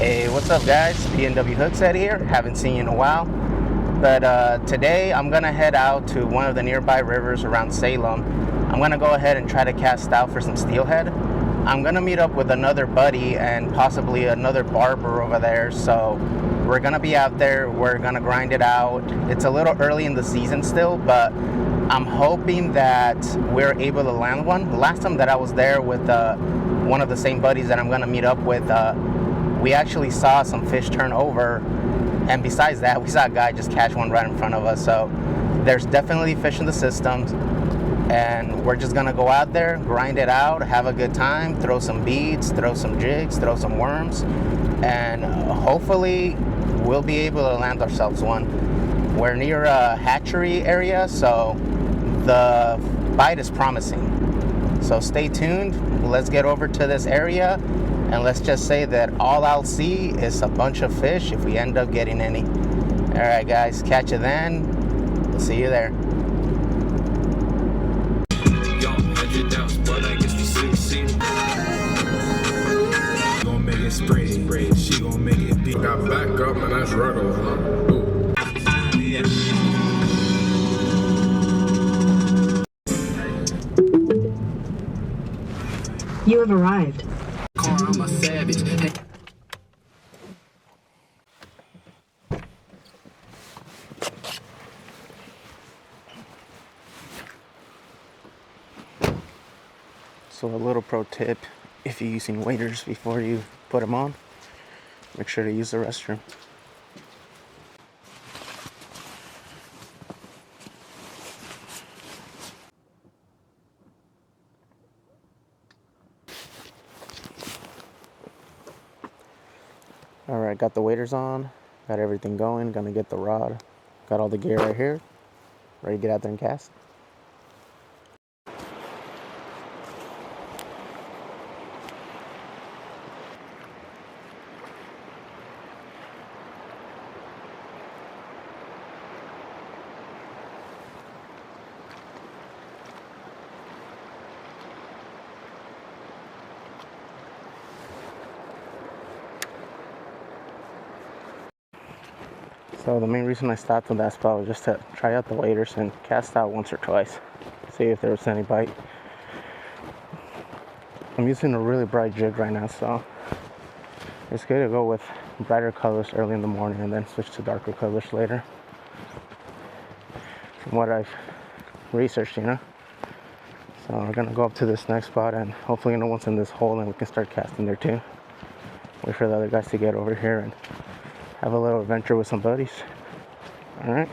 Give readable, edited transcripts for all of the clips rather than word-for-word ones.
Hey, what's up guys? PNW Hookset here. Haven't seen you in a while. But today I'm gonna head out to one of the nearby rivers around Salem. I'm gonna go ahead and try to cast out for some steelhead. I'm gonna meet up with another buddy and possibly another barber over there. So we're gonna be out there, we're gonna grind it out. It's a little early in the season still, but I'm hoping that we're able to land one. The last time that I was there with one of the same buddies that I'm gonna meet up with, we actually saw some fish turn over, and besides that, we saw a guy just catch one right in front of us. So there's definitely fish in the system, and we're just gonna go out there, grind it out, have a good time, throw some beads, throw some jigs, throw some worms, and hopefully we'll be able to land ourselves one. We're near a hatchery area, so the bite is promising. So stay tuned, let's get over to this area, and let's just say that all I'll see is a bunch of fish if we end up getting any. All right, guys, catch you then. We'll see you there. Gonna make it spray. She gonna make it deep. Got back up and I struggle. You have arrived. I'm a savage. So a little pro tip, if you're using waders before you put them on, make sure to use the restroom. Alright, got the waders on, got everything going, gonna get the rod, got all the gear right here, ready to get out there and cast. So the main reason I stopped on that spot was just to try out the waders and cast out once or twice, see if there was any bite. I'm using a really bright jig right now, so it's good to go with brighter colors early in the morning and then switch to darker colors later. From what I've researched, you know. So we're gonna go up to this next spot and hopefully no one's in this hole and we can start casting there too. Wait for the other guys to get over here and have a little adventure with some buddies. All right.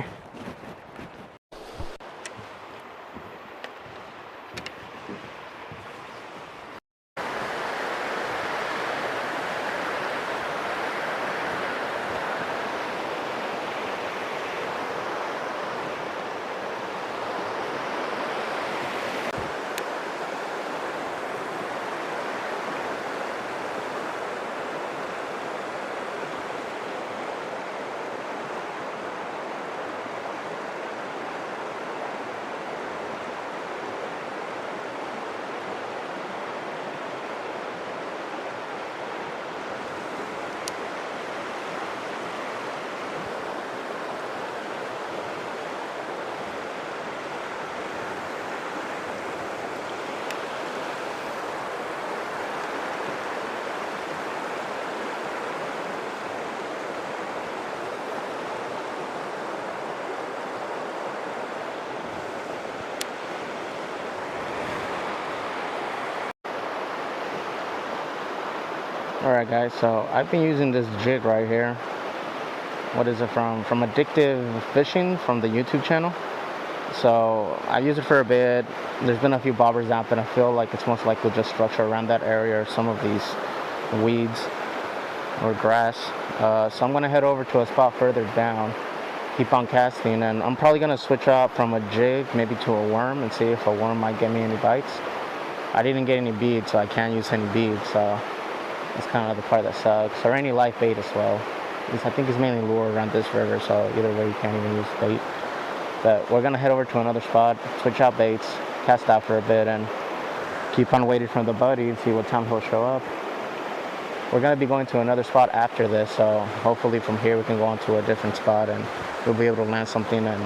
Alright guys, so I've been using this jig right here. What is it from? From Addictive Fishing from the YouTube channel. So I use it for a bit. There's been a few bobbers out that I feel like it's most likely just structure around that area or some of these weeds or grass. So I'm gonna head over to a spot further down, keep on casting, and I'm probably gonna switch up from a jig maybe to a worm and see if a worm might get me any bites. I didn't get any beads, so I can't use any beads, so that's kind of the part that sucks. Or any live bait as well. I think it's mainly lure around this river, so either way you can't even use bait. But we're gonna head over to another spot, switch out baits, cast out for a bit, and keep on waiting for the buddy and see what time he'll show up. we're going to be going to another spot after this, so hopefully from here we can go on to a different spot and we'll be able to land something and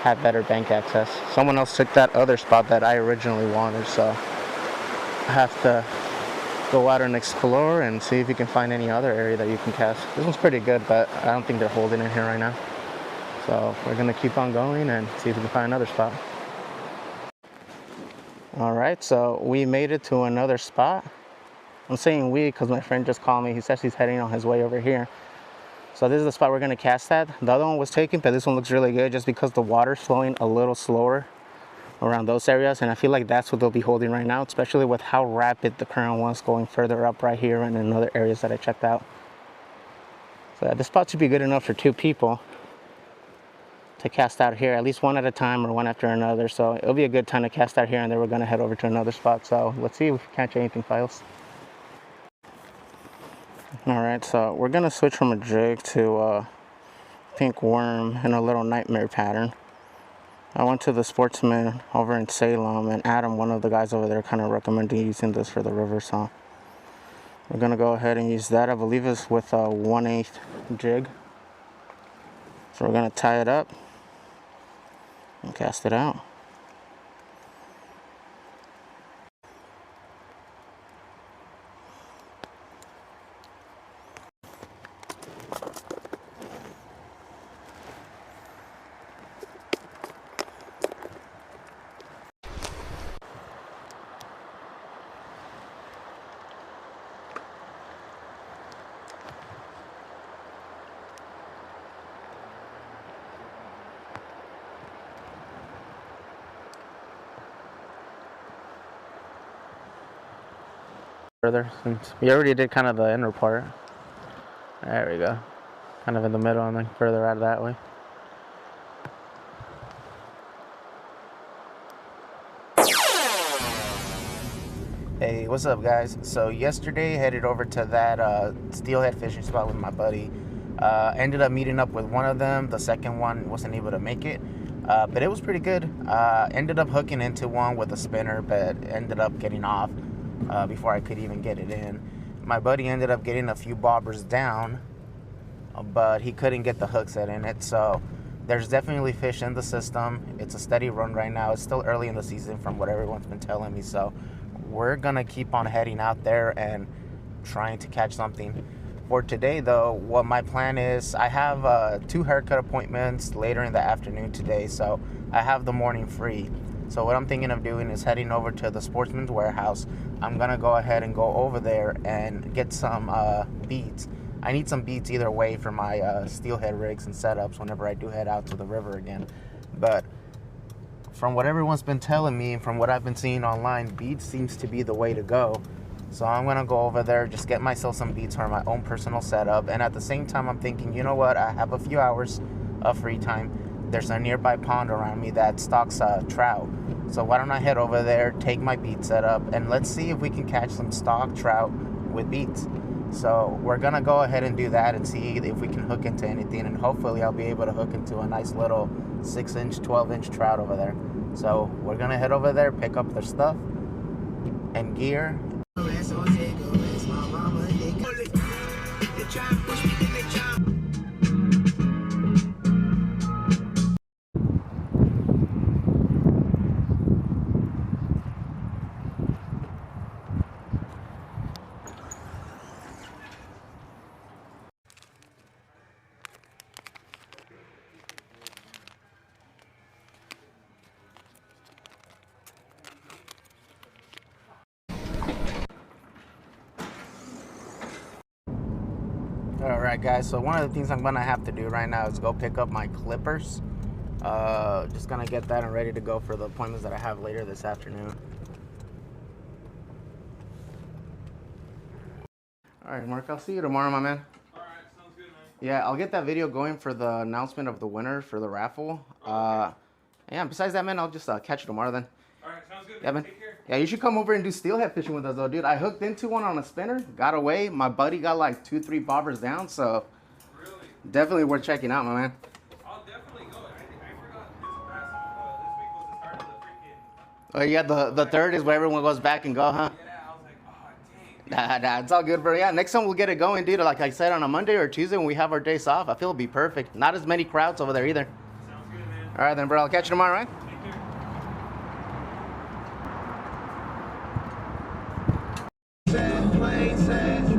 have better bank access. Someone else took that other spot that I originally wanted, so I have to go out and explore and see if you can find any other area that you can cast. This one's pretty good, but I don't think they're holding it here right now. So we're gonna keep on going and see if we can find another spot. All right, so we made it to another spot. I'm saying we because my friend just called me. He says he's heading on his way over here. So this is the spot we're gonna cast at. The other one was taken, but this one looks really good just because the water's flowing a little slower around those areas, and I feel like that's what they'll be holding right now, especially with how rapid the current was going further up right here and in other areas that I checked out. So this spot should be good enough for 2 people to cast out here, at least one at a time or one after another. So it'll be a good time to cast out here, and then we're gonna head over to another spot. So let's see if we can catch anything, files. All right, so we're gonna switch from a jig to pink worm in a little nightmare pattern. I went to the Sportsman over in Salem, and Adam, one of the guys over there, kind of recommended using this for the river, so we're gonna go ahead and use that. I believe it's with a 1/8 jig. So we're gonna tie it up and cast it out. Further, since we already did kind of the inner part. There we go. Kind of in the middle and then further out of that way. Hey, what's up, guys? So yesterday headed over to that steelhead fishing spot with my buddy. Ended up meeting up with one of them. The second one wasn't able to make it, but it was pretty good. Ended up hooking into one with a spinner, but ended up getting off before I could even get it in. My buddy ended up getting a few bobbers down, but he couldn't get the hook set in it. So there's definitely fish in the system. It's a steady run right now. It's still early in the season from what everyone's been telling me. So we're gonna keep on heading out there and trying to catch something. For today though, what my plan is, I have 2 haircut appointments later in the afternoon today, so I have the morning free. So what I'm thinking of doing is heading over to the Sportsman's Warehouse. I'm gonna go ahead and go over there and get some beads. I need some beads either way for my steelhead rigs and setups whenever I do head out to the river again. But from what everyone's been telling me and from what I've been seeing online, beads seems to be the way to go. So I'm gonna go over there, just get myself some beads for my own personal setup. And at the same time, I'm thinking, you know what? I have a few hours of free time. There's a nearby pond around me that stocks trout. So why don't I head over there, take my bead set up, and let's see if we can catch some stock trout with beads. So we're gonna go ahead and do that and see if we can hook into anything, and hopefully I'll be able to hook into a nice little 6-inch, 12-inch trout over there. So we're gonna head over there, pick up their stuff and gear. Alright guys, so one of the things I'm gonna have to do right now is go pick up my clippers. Just gonna get that and ready to go for the appointments that I have later this afternoon. Alright Mark, I'll see you tomorrow, my man. Alright, sounds good, man. Yeah, I'll get that video going for the announcement of the winner for the raffle. Yeah, besides that, man, I'll just catch you tomorrow then. Alright, sounds good, man. Yeah, man. Take care. Yeah, you should come over and do steelhead fishing with us, though, dude. I hooked into one on a spinner, got away. My buddy got like 2-3 bobbers down, so Really? definitely worth checking out, my man. I'll definitely go. I forgot this week was the start of the freaking... Oh, yeah, the third is where everyone goes back and go, huh? Yeah, I was like, oh, Nah, it's all good, bro. Yeah, next time we'll get it going, dude. Like I said, on a Monday or Tuesday when we have our days off, I feel it'll be perfect. Not as many crowds over there either. Sounds good, man. All right, then, bro. I'll catch you tomorrow, right? Take care.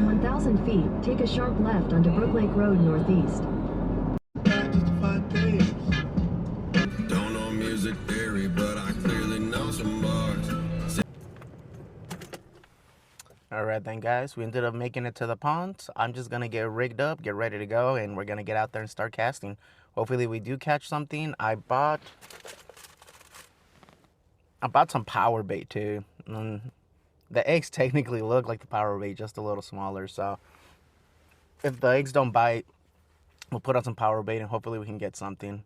1,000 feet, take a sharp left onto Brook Lake Road Northeast. Don't know music theory, but I clearly know some bars. All right, then, guys. We ended up making it to the pond. I'm just going to get rigged up, get ready to go, and we're going to get out there and start casting. Hopefully, we do catch something. I bought some power bait, too. The eggs technically look like the power bait, just a little smaller. So if the eggs don't bite, we'll put on some power bait and hopefully we can get something.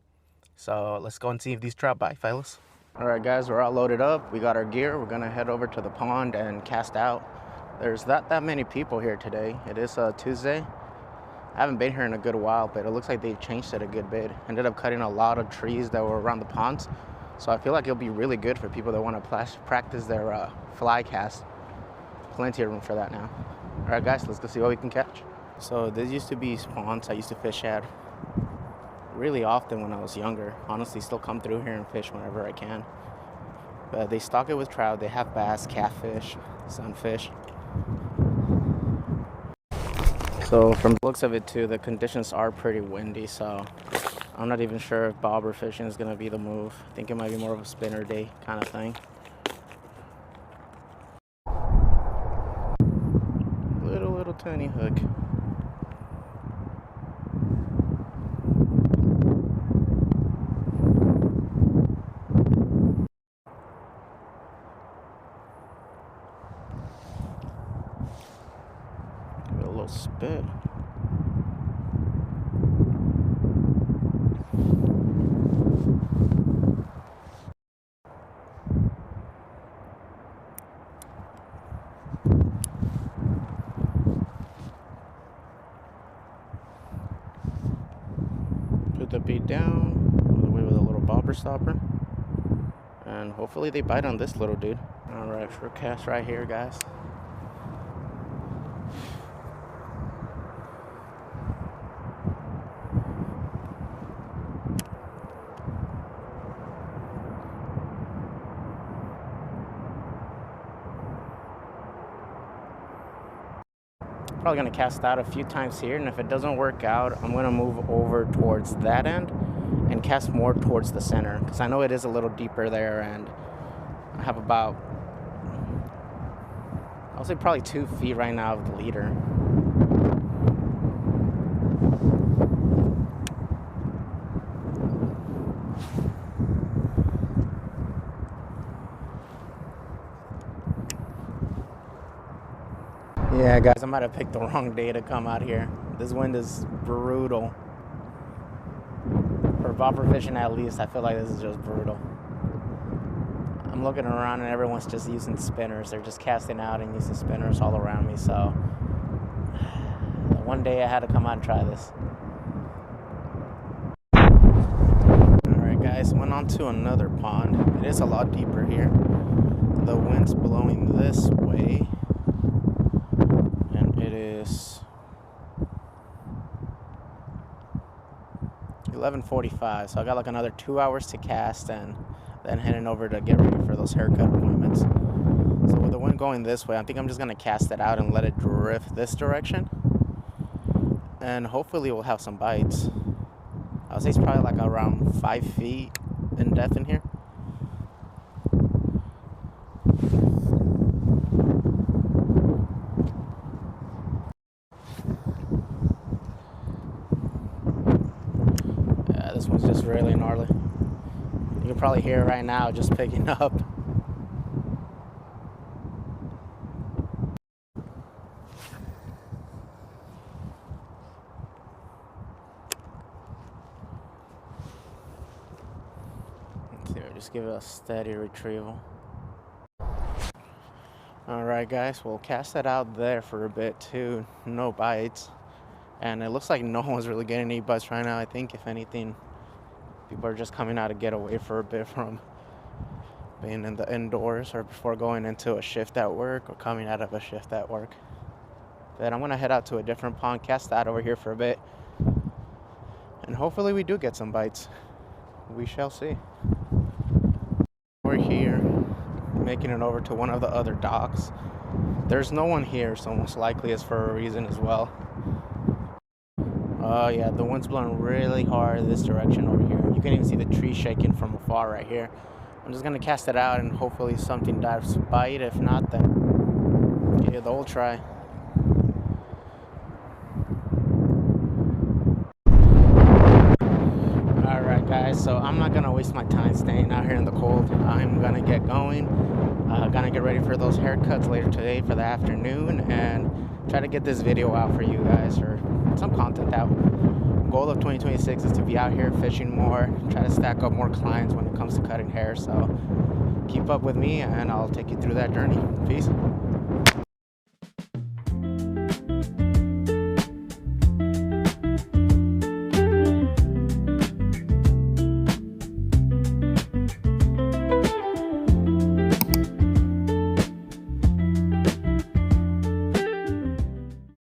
So let's go and see if these trout bite, fellas. All right, guys, we're all loaded up. We got our gear. We're gonna head over to the pond and cast out. There's not that many people here today. It is Tuesday. I haven't been here in a good while, but it looks like they've changed it a good bit. Ended up cutting a lot of trees that were around the ponds. So I feel like it'll be really good for people that want to practice their fly cast. Plenty of room for that now. All right, guys, let's go see what we can catch. So this used to be ponds I used to fish at really often when I was younger. Honestly, still come through here and fish whenever I can. But they stock it with trout. They have bass, catfish, sunfish. So from the looks of it too, the conditions are pretty windy, so I'm not even sure if bobber fishing is gonna be the move. I think it might be more of a spinner day kind of thing. Little tiny hook. Give it a little spit. Put the bait down all the way with a little bobber stopper, and hopefully they bite on this little dude. All right, short cast right here, guys. Probably gonna cast out a few times here, and if it doesn't work out, I'm gonna move over towards that end and cast more towards the center, because I know it is a little deeper there, and I have about, I'll say probably 2 feet right now of the leader. Yeah, guys, I might have picked the wrong day to come out here. This wind is brutal. For bobber fishing, at least, I feel like this is just brutal. I'm looking around and everyone's just using spinners. They're just casting out and using spinners all around me. So one day I had to come out and try this. All right, guys, went on to another pond. It is a lot deeper here. The wind's blowing this way. It is 11:45, so I got like another 2 hours to cast and then heading over to get ready for those haircut appointments. So with the wind going this way, I think I'm just gonna cast it out and let it drift this direction, and hopefully we'll have some bites. I would say it's probably like around 5 feet in depth in here. This one's just really gnarly. You can probably hear it right now just picking up. Let's see, just give it a steady retrieval. Alright, guys, we'll cast that out there for a bit too. No bites. And it looks like no one's really getting any bites right now. I think, if anything, people are just coming out to get away for a bit from being in the indoors or before going into a shift at work or coming out of a shift at work. But I'm gonna head out to a different pond, cast that over here for a bit, and hopefully we do get some bites. We shall see. We're here, making it over to one of the other docks. There's no one here, so most likely it's for a reason as well. Oh yeah, the wind's blowing really hard this direction over here. You can even see the tree shaking from afar right here. I'm just gonna cast it out and hopefully something dives by it. If not, then give it the old try. Alright guys, so I'm not gonna waste my time staying out here in the cold. I'm gonna get going. Gonna get ready for those haircuts later today for the afternoon and try to get this video out for you guys, or some content out. Goal of 2026 is to be out here fishing more, try to stack up more clients when it comes to cutting hair. So keep up with me and I'll take you through that journey. Peace.